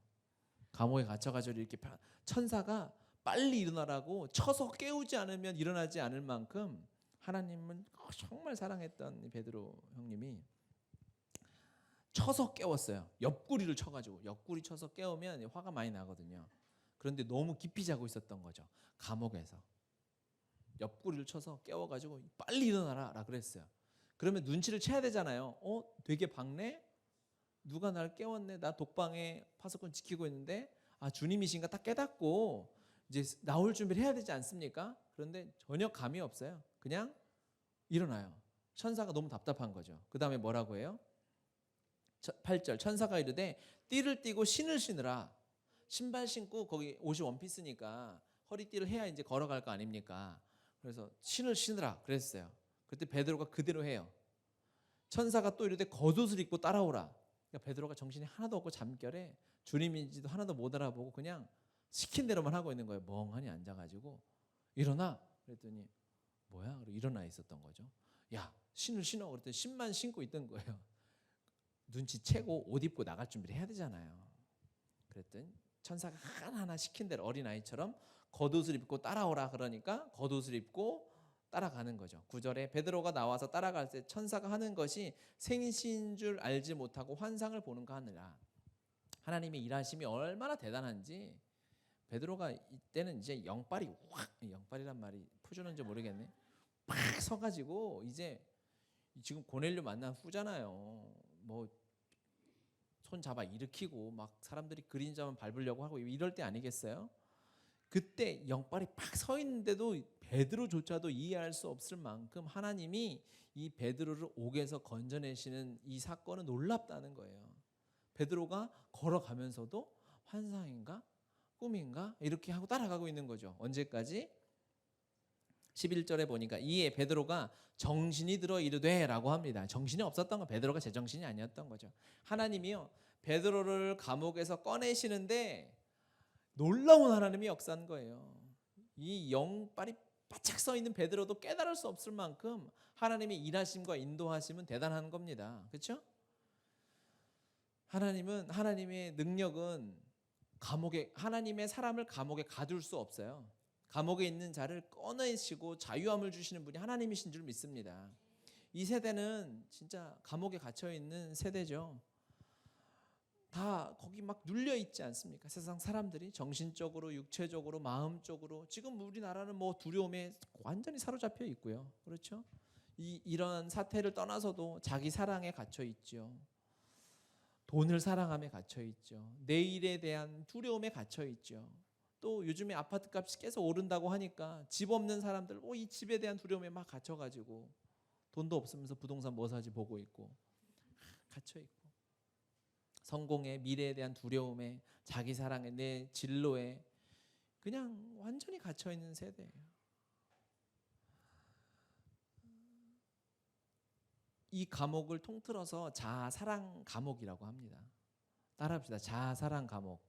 감옥에 갇혀가지고 이렇게 천사가 빨리 일어나라고 쳐서 깨우지 않으면 일어나지 않을 만큼 하나님은 정말 사랑했던 베드로 형님이 쳐서 깨웠어요. 옆구리를 쳐가지고 옆구리 쳐서 깨우면 화가 많이 나거든요. 그런데 너무 깊이 자고 있었던 거죠. 감옥에서 옆구리를 쳐서 깨워가지고 빨리 일어나라 그랬어요. 그러면 눈치를 채야 되잖아요. 되게 밝네? 누가 날 깨웠네? 나 독방에 파수꾼 지키고 있는데 주님이신가 딱 깨닫고 이제 나올 준비를 해야 되지 않습니까? 그런데 전혀 감이 없어요. 그냥 일어나요. 천사가 너무 답답한 거죠. 그 다음에 뭐라고 해요? 8절 천사가 이르되 띠를 띠고 신을 신으라. 신발 신고 거기 옷이 원피스니까 허리띠를 해야 이제 걸어갈 거 아닙니까? 그래서 신을 신으라 그랬어요. 그때 베드로가 그대로 해요. 천사가 또 이르되 겉옷을 입고 따라오라. 그러니까 베드로가 정신이 하나도 없고 잠결에 주님인지도 하나도 못 알아보고 그냥 시킨 대로만 하고 있는 거예요. 멍하니 앉아가지고 일어나 그랬더니 뭐야? 그리고 일어나 있었던 거죠. 야 신을 신어 그랬더니 신만 신고 있던 거예요. 눈치채고 옷 입고 나갈 준비를 해야 되잖아요. 그랬더니 천사가 하나하나 시킨 대로 어린아이처럼 겉옷을 입고 따라오라 그러니까 겉옷을 입고 따라가는 거죠. 9절에 베드로가 나와서 따라갈 때 천사가 하는 것이 생시인 줄 알지 못하고 환상을 보는가 하느라. 하나님의 일하심이 얼마나 대단한지 베드로가 이때는 이제 영빨이란 말이 표준어인지 모르겠네. 팍 서가지고 이제 지금 고넬료 만난 후잖아요. 뭐 손 잡아 일으키고 막 사람들이 그림자만 밟으려고 하고 이럴 때 아니겠어요? 그때 영빨이 팍 서 있는데도 베드로조차도 이해할 수 없을 만큼 하나님이 이 베드로를 옥에서 건져내시는 이 사건은 놀랍다는 거예요. 베드로가 걸어가면서도 환상인가 꿈인가 이렇게 하고 따라가고 있는 거죠. 언제까지? 11절에 보니까 이에 베드로가 정신이 들어 이르되 라고 합니다. 정신이 없었던 건 베드로가 제정신이 아니었던 거죠. 하나님이요 베드로를 감옥에서 꺼내시는데 놀라운 하나님이 역사한 거예요. 이 영빨이 바짝 서 있는 베드로도 깨달을 수 없을 만큼 하나님의 일하심과 인도하심은 대단한 겁니다. 그렇죠? 하나님의 능력은 하나님의 사람을 감옥에 가둘 수 없어요. 감옥에 있는 자를 꺼내시고 자유함을 주시는 분이 하나님이신 줄 믿습니다. 이 세대는 진짜 감옥에 갇혀 있는 세대죠. 다 거기 막 눌려 있지 않습니까? 세상 사람들이 정신적으로, 육체적으로, 마음적으로 지금 우리나라는 뭐 두려움에 완전히 사로잡혀 있고요. 그렇죠? 이런 사태를 떠나서도 자기 사랑에 갇혀 있죠. 돈을 사랑함에 갇혀 있죠. 내일에 대한 두려움에 갇혀 있죠. 또 요즘에 아파트 값이 계속 오른다고 하니까 집 없는 사람들 이 집에 대한 두려움에 막 갇혀가지고 돈도 없으면서 부동산 뭐 사지 보고 있고 갇혀 있고 성공에 미래에 대한 두려움에 자기 사랑에 내 진로에 그냥 완전히 갇혀 있는 세대예요. 이 감옥을 통틀어서 자아사랑 감옥이라고 합니다. 따라합시다. 자아사랑 감옥.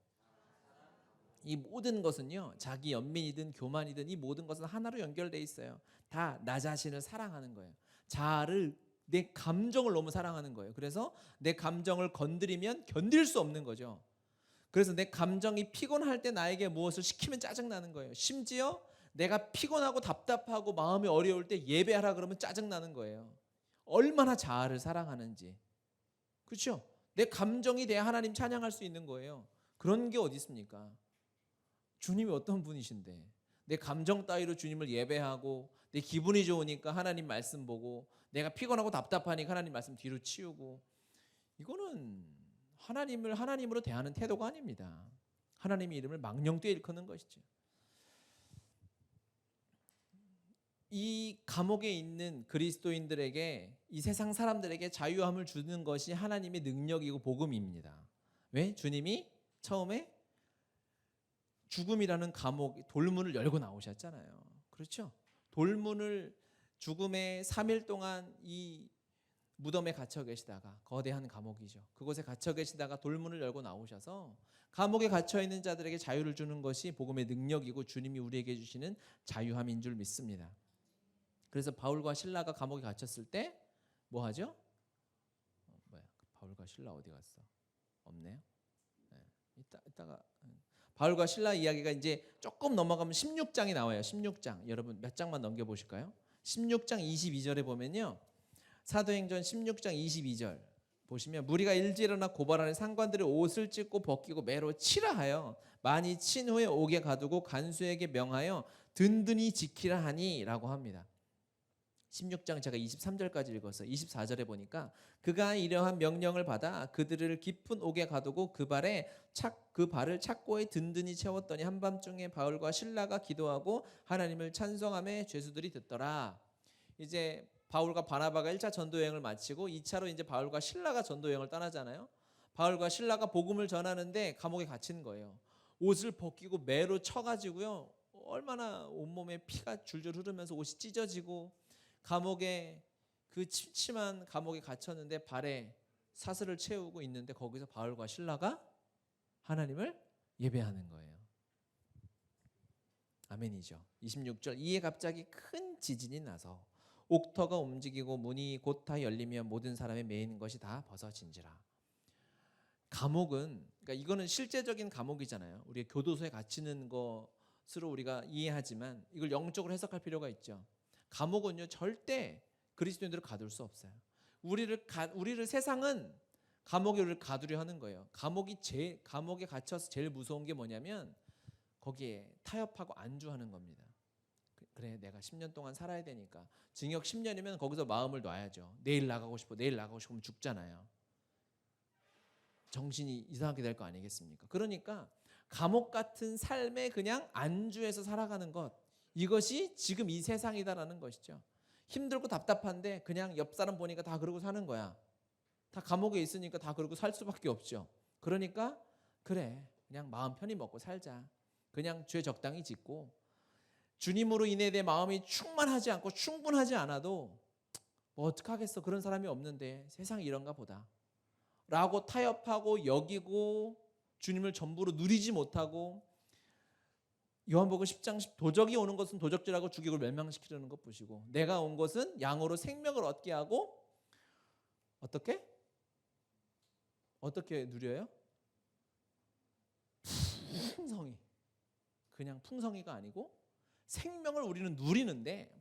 이 모든 것은요 자기 연민이든 교만이든 이 모든 것은 하나로 연결돼 있어요. 다 나 자신을 사랑하는 거예요. 자아를 내 감정을 너무 사랑하는 거예요. 그래서 내 감정을 건드리면 견딜 수 없는 거죠. 그래서 내 감정이 피곤할 때 나에게 무엇을 시키면 짜증나는 거예요. 심지어 내가 피곤하고 답답하고 마음이 어려울 때 예배하라 그러면 짜증나는 거예요. 얼마나 자아를 사랑하는지. 그렇죠? 내 감정이 돼야 하나님 찬양할 수 있는 거예요. 그런 게 어디 있습니까? 주님이 어떤 분이신데 내 감정 따위로 주님을 예배하고 내 기분이 좋으니까 하나님 말씀 보고 내가 피곤하고 답답하니까 하나님 말씀 뒤로 치우고 이거는 하나님을 하나님으로 대하는 태도가 아닙니다. 하나님의 이름을 망령되이 일컫는 것이죠. 이 감옥에 있는 그리스도인들에게, 이 세상 사람들에게 자유함을 주는 것이 하나님의 능력이고 복음입니다. 왜? 주님이 처음에 죽음이라는 감옥, 돌문을 열고 나오셨잖아요. 그렇죠? 돌문을, 죽음의 3일 동안 이 무덤에 갇혀 계시다가, 거대한 감옥이죠. 그곳에 갇혀 계시다가 돌문을 열고 나오셔서 감옥에 갇혀 있는 자들에게 자유를 주는 것이 복음의 능력이고 주님이 우리에게 주시는 자유함인 줄 믿습니다. 그래서 바울과 실라가 감옥에 갇혔을 때 뭐 하죠? 바울과 실라 어디 갔어? 없네요. 네. 이따가 바울과 실라 이야기가 이제 조금 넘어가면 16장이 나와요. 16장. 여러분 몇 장만 넘겨 보실까요? 16장 22절에 보면요. 사도행전 16장 22절 보시면, 무리가 일찍 일어나 고발하는 상관들의 옷을 찢고 벗기고 매로 치라 하여 많이 친 후에 옥에 가두고 간수에게 명하여 든든히 지키라 하니라고 합니다. 16장 제가 23절까지 읽었어요. 24절에 보니까 그가 이러한 명령을 받아 그들을 깊은 옥에 가두고 그 발을 착고에 든든히 채웠더니 한밤중에 바울과 실라가 기도하고 하나님을 찬송하며 죄수들이 듣더라. 이제 바울과 바나바가 1차 전도 여행을 마치고 2차로 이제 바울과 실라가 전도 여행을 떠나잖아요. 바울과 실라가 복음을 전하는데 감옥에 갇힌 거예요. 옷을 벗기고 매로 쳐가지고요. 얼마나 온몸에 피가 줄줄 흐르면서 옷이 찢어지고, 감옥에, 그 침침한 감옥에 갇혔는데 발에 사슬을 채우고 있는데 거기서 바울과 실라가 하나님을 예배하는 거예요. 아멘이죠. 26절, 이에 갑자기 큰 지진이 나서 옥터가 움직이고 문이 곧 다 열리며 모든 사람의 매인 것이 다 벗어진지라. 감옥은, 그러니까 이거는 실제적인 감옥이잖아요. 우리가 교도소에 갇히는 것으로 우리가 이해하지만 이걸 영적으로 해석할 필요가 있죠. 감옥은요 절대 그리스도인들을 가둘 수 없어요. 우리를 세상은 감옥에 우리를 가두려 하는 거예요. 감옥에 갇혀서 제일 무서운 게 뭐냐면 거기에 타협하고 안주하는 겁니다. 그래, 내가 10년 동안 살아야 되니까, 징역 10년이면 거기서 마음을 놔야죠. 내일 나가고 싶으면 죽잖아요. 정신이 이상하게 될 거 아니겠습니까? 그러니까 감옥 같은 삶에 그냥 안주해서 살아가는 것, 이것이 지금 이 세상이다라는 것이죠. 힘들고 답답한데 그냥 옆 사람 보니까 다 그러고 사는 거야. 다 감옥에 있으니까 다 그러고 살 수밖에 없죠. 그러니까 그래, 그냥 마음 편히 먹고 살자. 그냥 죄 적당히 짓고, 주님으로 인해 내 마음이 충만하지 않고 충분하지 않아도 뭐 어떡하겠어, 그런 사람이 없는데 세상이 이런가 보다 라고 타협하고 여기고, 주님을 전부로 누리지 못하고, 요한복음 10장 10, 도적이 오는 것은 도적질하고 죽이고 멸망시키려는 것 보시고, 내가 온 것은 양으로 생명을 얻게 하고, 어떻게 누려요? 풍성히. 그냥 풍성히가 아니고 생명을 우리는 누리는데,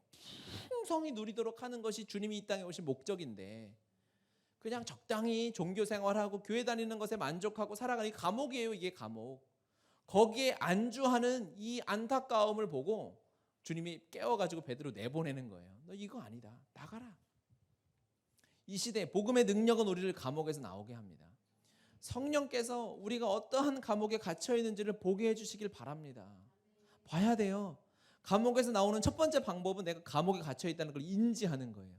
풍성히 누리도록 하는 것이 주님이 이 땅에 오신 목적인데, 그냥 적당히 종교 생활하고 교회 다니는 것에 만족하고 살아가는, 이 감옥이에요. 이게 감옥. 거기에 안주하는 이 안타까움을 보고 주님이 깨워가지고 베드로 내보내는 거예요. 너 이거 아니다, 나가라. 이 시대 복음의 능력은 우리를 감옥에서 나오게 합니다. 성령께서 우리가 어떠한 감옥에 갇혀 있는지를 보게 해주시길 바랍니다. 봐야 돼요. 감옥에서 나오는 첫 번째 방법은 내가 감옥에 갇혀 있다는 걸 인지하는 거예요.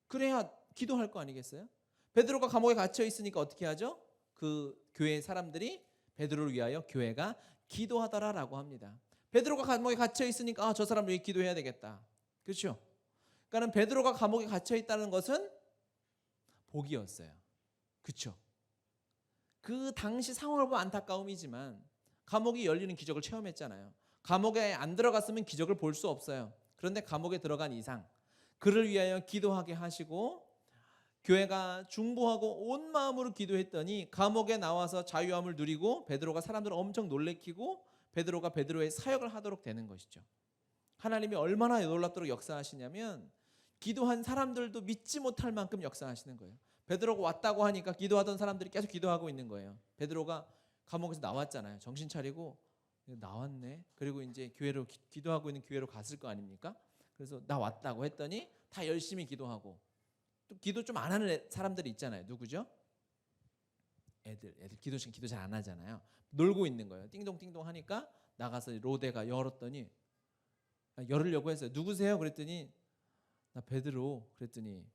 그래야 기도할 거 아니겠어요? 베드로가 감옥에 갇혀 있으니까 어떻게 하죠? 그 교회 사람들이 베드로를 위하여 교회가 기도하더라라고 합니다. 베드로가 감옥에 갇혀 있으니까 저 사람 위해 기도해야 되겠다. 그렇죠? 그러니까 베드로가 감옥에 갇혀 있다는 것은 복이었어요. 그렇죠? 그 당시 상황을 보면 안타까움이지만 감옥이 열리는 기적을 체험했잖아요. 감옥에 안 들어갔으면 기적을 볼 수 없어요. 그런데 감옥에 들어간 이상 그를 위하여 기도하게 하시고, 교회가 중보하고 온 마음으로 기도했더니 감옥에 나와서 자유함을 누리고, 베드로가 사람들을 엄청 놀래키고 베드로가 베드로의 사역을 하도록 되는 것이죠. 하나님이 얼마나 놀랍도록 역사하시냐면 기도한 사람들도 믿지 못할 만큼 역사하시는 거예요. 베드로가 왔다고 하니까 기도하던 사람들이 계속 기도하고 있는 거예요. 베드로가 감옥에서 나왔잖아요. 정신 차리고 나왔네. 그리고 이제 교회로 기도하고 있는 교회로 갔을 거 아닙니까? 그래서 나 왔다고 했더니 다 열심히 기도하고, 또 기도 좀 안 하는 사람들이 있잖아요. 누구죠? 애들 기도 잘 안 하잖아요. 놀고 있는 거예요. 띵동띵동 하니까 나가서 로데가 열었더니 열으려고 했어요. 누구세요? 그랬더니 나 베드로. 그랬더니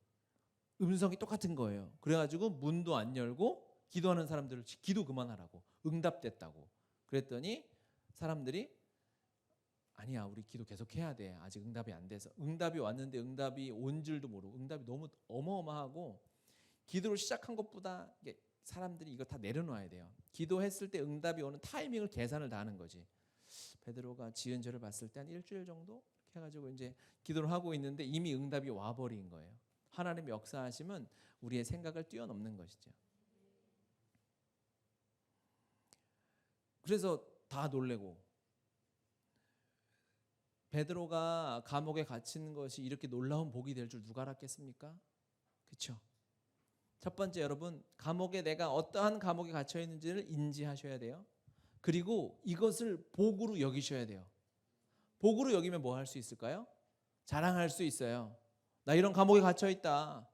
음성이 똑같은 거예요. 그래가지고 문도 안 열고 기도하는 사람들을 기도 그만하라고 응답됐다고. 그랬더니 사람들이 아니야, 우리 기도 계속 해야 돼. 아직 응답이 안 돼서. 응답이 왔는데 응답이 온 줄도 모르고 응답이 너무 어마어마하고 기도를 시작한 것보다 사람들이 이거 다 내려놔야 돼요. 기도했을 때 응답이 오는 타이밍을 계산을 다 하는 거지. 베드로가 지은 죄를 봤을 때 한 일주일 정도 이렇게 해가지고 이제 기도를 하고 있는데 이미 응답이 와버린 거예요. 하나님의 역사하심은 우리의 생각을 뛰어넘는 것이죠. 그래서 다 놀래고 베드로가 감옥에 갇힌 것이 이렇게 놀라운 복이 될 줄 누가 알았겠습니까? 그렇죠? 첫 번째, 여러분, 감옥에 내가 어떠한 감옥에 갇혀 있는지를 인지하셔야 돼요. 그리고 이것을 복으로 여기셔야 돼요. 복으로 여기면 뭐 할 수 있을까요? 자랑할 수 있어요. 나 이런 감옥에 갇혀 있다.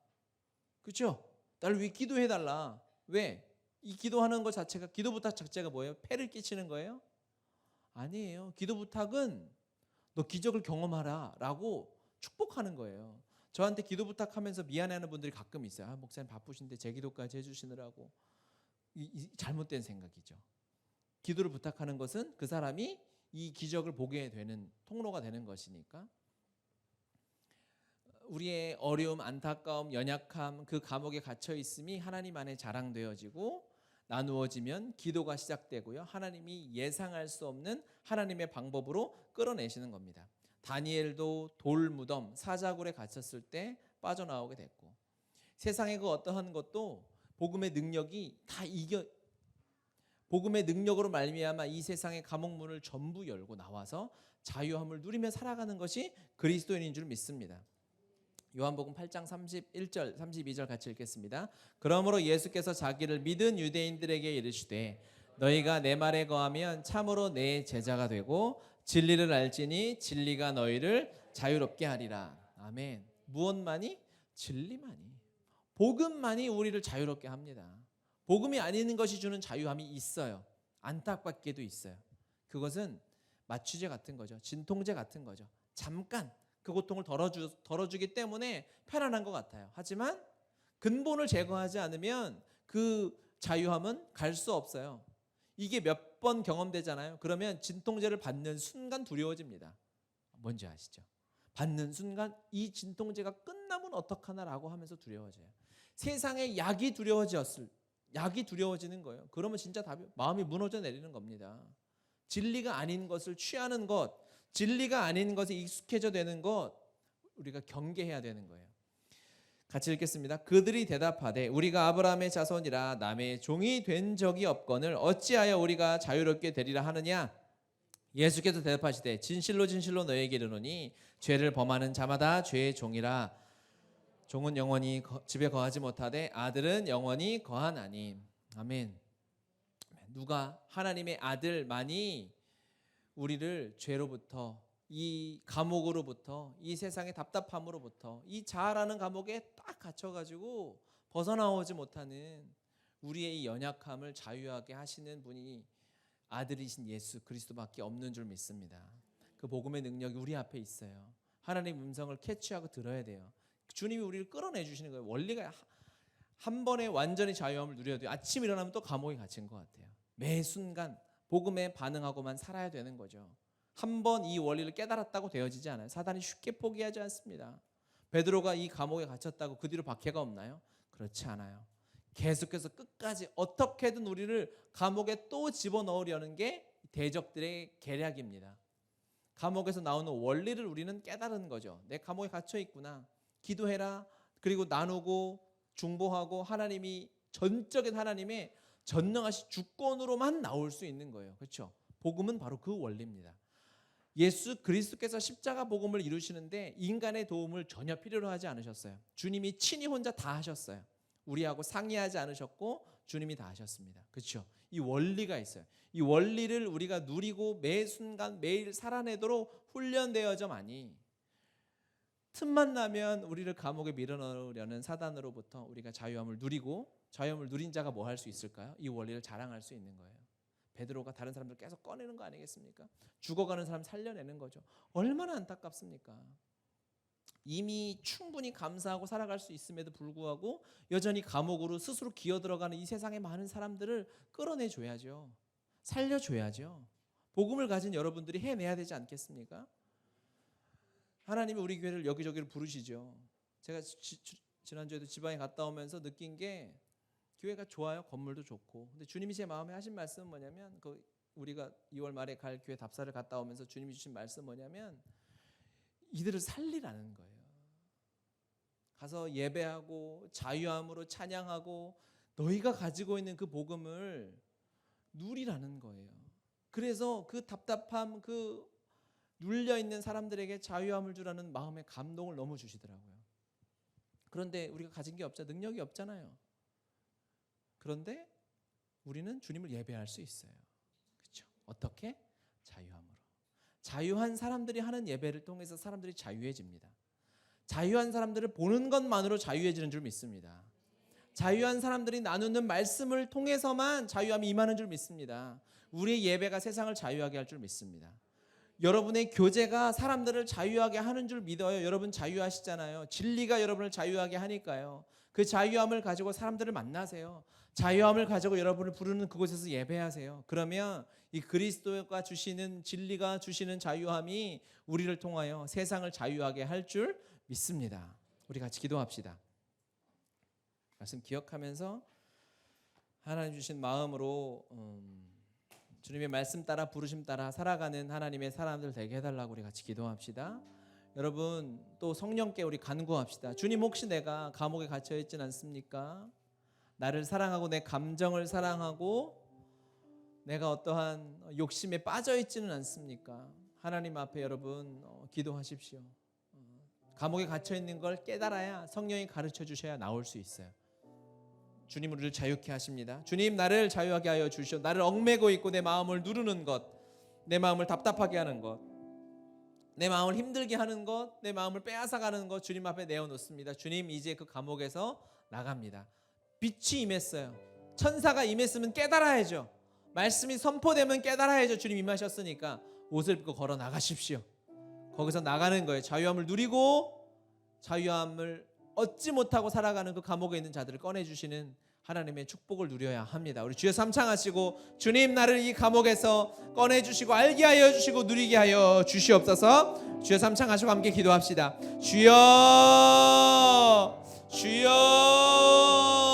그렇죠? 나를 위해 기도해 달라. 왜? 이 기도하는 것 자체가, 기도 부탁 자체가 뭐예요? 폐를 끼치는 거예요? 아니에요. 기도 부탁은 너 기적을 경험하라 라고 축복하는 거예요. 저한테 기도 부탁하면서 미안해하는 분들이 가끔 있어요. 목사님 바쁘신데 제 기도까지 해주시느라고. 이 잘못된 생각이죠. 기도를 부탁하는 것은 그 사람이 이 기적을 보게 되는 통로가 되는 것이니까. 우리의 어려움, 안타까움, 연약함, 그 감옥에 갇혀 있음이 하나님 안에 자랑되어지고 나누어지면 기도가 시작되고요. 하나님이 예상할 수 없는 하나님의 방법으로 끌어내시는 겁니다. 다니엘도 돌무덤, 사자굴에 갇혔을 때 빠져나오게 됐고, 세상의 그 어떠한 것도 복음의 능력이 다 복음의 능력으로 말미암아 이 세상의 감옥문을 전부 열고 나와서 자유함을 누리며 살아가는 것이 그리스도인인 줄 믿습니다. 요한복음 8장 31절 32절 같이 읽겠습니다. 그러므로 예수께서 자기를 믿은 유대인들에게 이르시되 너희가 내 말에 거하면 참으로 내 제자가 되고 진리를 알지니 진리가 너희를 자유롭게 하리라. 아멘. 무엇만이? 진리만이. 복음만이 우리를 자유롭게 합니다. 복음이 아닌 것이 주는 자유함이 있어요. 안타깝게도 있어요. 그것은 마취제 같은 거죠. 진통제 같은 거죠. 잠깐 그 고통을 덜어주기 때문에 편안한 것 같아요. 하지만 근본을 제거하지 않으면 그 자유함은 갈 수 없어요. 이게 몇 번 경험되잖아요. 그러면 진통제를 받는 순간 두려워집니다. 뭔지 아시죠? 받는 순간 이 진통제가 끝나면 어떡하나라고 하면서 두려워져요. 세상에 약이 두려워지는 거예요. 그러면 진짜 마음이 무너져 내리는 겁니다. 진리가 아닌 것을 취하는 것, 진리가 아닌 것에 익숙해져 되는 것, 우리가 경계해야 되는 거예요. 같이 읽겠습니다. 그들이 대답하되 우리가 아브라함의 자손이라 남의 종이 된 적이 없거늘 어찌하여 우리가 자유롭게 되리라 하느냐? 예수께서 대답하시되 진실로 진실로 너희에게 이르노니 죄를 범하는 자마다 죄의 종이라. 종은 영원히 집에 거하지 못하되 아들은 영원히 거하나니. 아멘. 누가? 하나님의 아들만이 우리를 죄로부터, 이 감옥으로부터, 이 세상의 답답함으로부터, 이 자아라는 감옥에 딱 갇혀가지고 벗어나오지 못하는 우리의 이 연약함을 자유하게 하시는 분이 아들이신 예수 그리스도밖에 없는 줄 믿습니다. 그 복음의 능력이 우리 앞에 있어요. 하나님의 음성을 캐치하고 들어야 돼요. 주님이 우리를 끌어내 주시는 거예요. 원리가 한 번에 완전히 자유함을 누려야 돼요. 아침 일어나면 또 감옥에 갇힌 것 같아요. 매 순간 복음에 반응하고만 살아야 되는 거죠. 한 번 이 원리를 깨달았다고 되어지지 않아요. 사단이 쉽게 포기하지 않습니다. 베드로가 이 감옥에 갇혔다고 그 뒤로 박해가 없나요? 그렇지 않아요. 계속해서 끝까지 어떻게든 우리를 감옥에 또 집어넣으려는 게 대적들의 계략입니다. 감옥에서 나오는 원리를 우리는 깨달은 거죠. 내 감옥에 갇혀 있구나. 기도해라. 그리고 나누고 중보하고 하나님이 전적인 하나님의 전능하신 주권으로만 나올 수 있는 거예요. 그렇죠? 복음은 바로 그 원리입니다. 예수 그리스도께서 십자가 복음을 이루시는데 인간의 도움을 전혀 필요로 하지 않으셨어요. 주님이 친히 혼자 다 하셨어요. 우리하고 상의하지 않으셨고 주님이 다 하셨습니다. 그렇죠? 이 원리가 있어요. 이 원리를 우리가 누리고 매 순간 매일 살아내도록 훈련되어져만이 틈만 나면 우리를 감옥에 밀어넣으려는 사단으로부터 우리가 자유함을 누리고 자유함을 누린 자가 뭐 할 수 있을까요? 이 원리를 자랑할 수 있는 거예요. 베드로가 다른 사람들 계속 꺼내는 거 아니겠습니까? 죽어가는 사람 살려내는 거죠. 얼마나 안타깝습니까? 이미 충분히 감사하고 살아갈 수 있음에도 불구하고 여전히 감옥으로 스스로 기어들어가는 이 세상의 많은 사람들을 끌어내줘야죠. 살려줘야죠. 복음을 가진 여러분들이 해내야 되지 않겠습니까? 하나님이 우리 교회를 여기저기로 부르시죠. 제가 지난주에도 지방에 갔다 오면서 느낀 게 교회가 좋아요. 건물도 좋고. 근데 주님이 제 마음에 하신 말씀은 뭐냐면, 우리가 2월 말에 갈 교회 답사를 갔다 오면서 주님이 주신 말씀은 뭐냐면, 이들을 살리라는 거예요. 가서 예배하고 자유함으로 찬양하고 너희가 가지고 있는 그 복음을 누리라는 거예요. 그래서 그 답답함, 그 눌려 있는 사람들에게 자유함을 주라는 마음의 감동을 너무 주시더라고요. 그런데 우리가 가진 게 없잖아요. 능력이 없잖아요. 그런데 우리는 주님을 예배할 수 있어요. 그렇죠? 어떻게? 자유함으로. 자유한 사람들이 하는 예배를 통해서 사람들이 자유해집니다. 자유한 사람들을 보는 것만으로 자유해지는 줄 믿습니다. 자유한 사람들이 나누는 말씀을 통해서만 자유함이 임하는 줄 믿습니다. 우리의 예배가 세상을 자유하게 할 줄 믿습니다. 여러분의 교제가 사람들을 자유하게 하는 줄 믿어요. 여러분 자유하시잖아요. 진리가 여러분을 자유하게 하니까요. 그 자유함을 가지고 사람들을 만나세요. 자유함을 가지고 여러분을 부르는 그곳에서 예배하세요. 그러면 이 그리스도가 주시는, 진리가 주시는 자유함이 우리를 통하여 세상을 자유하게 할 줄 믿습니다. 우리 같이 기도합시다. 말씀 기억하면서 하나님 주신 마음으로 주님의 말씀 따라 부르심 따라 살아가는 하나님의 사람들 되게 해달라고 우리 같이 기도합시다. 여러분 또 성령께 우리 간구합시다. 주님, 혹시 내가 감옥에 갇혀 있진 않습니까? 나를 사랑하고 내 감정을 사랑하고 내가 어떠한 욕심에 빠져 있지는 않습니까? 하나님 앞에 여러분 기도하십시오. 감옥에 갇혀 있는 걸 깨달아야 성령이 가르쳐 주셔야 나올 수 있어요. 주님 우리를 자유케 하십니다. 주님, 나를 자유하게 하여 주시오. 나를 얽매고 있고 내 마음을 누르는 것, 내 마음을 답답하게 하는 것, 내 마음을 힘들게 하는 것, 내 마음을 빼앗아가는 것 주님 앞에 내어놓습니다. 주님, 이제 그 감옥에서 나갑니다. 빛이 임했어요. 천사가 임했으면 깨달아야죠. 말씀이 선포되면 깨달아야죠. 주님 임하셨으니까 옷을 입고 걸어 나가십시오. 거기서 나가는 거예요. 자유함을 누리고 자유함을 얻지 못하고 살아가는 그 감옥에 있는 자들을 꺼내주시는 하나님의 축복을 누려야 합니다. 우리 주여 삼창하시고, 주님 나를 이 감옥에서 꺼내주시고 알게 하여 주시고 누리게 하여 주시옵소서. 주여 삼창하시고 함께 기도합시다. 주여, 주여.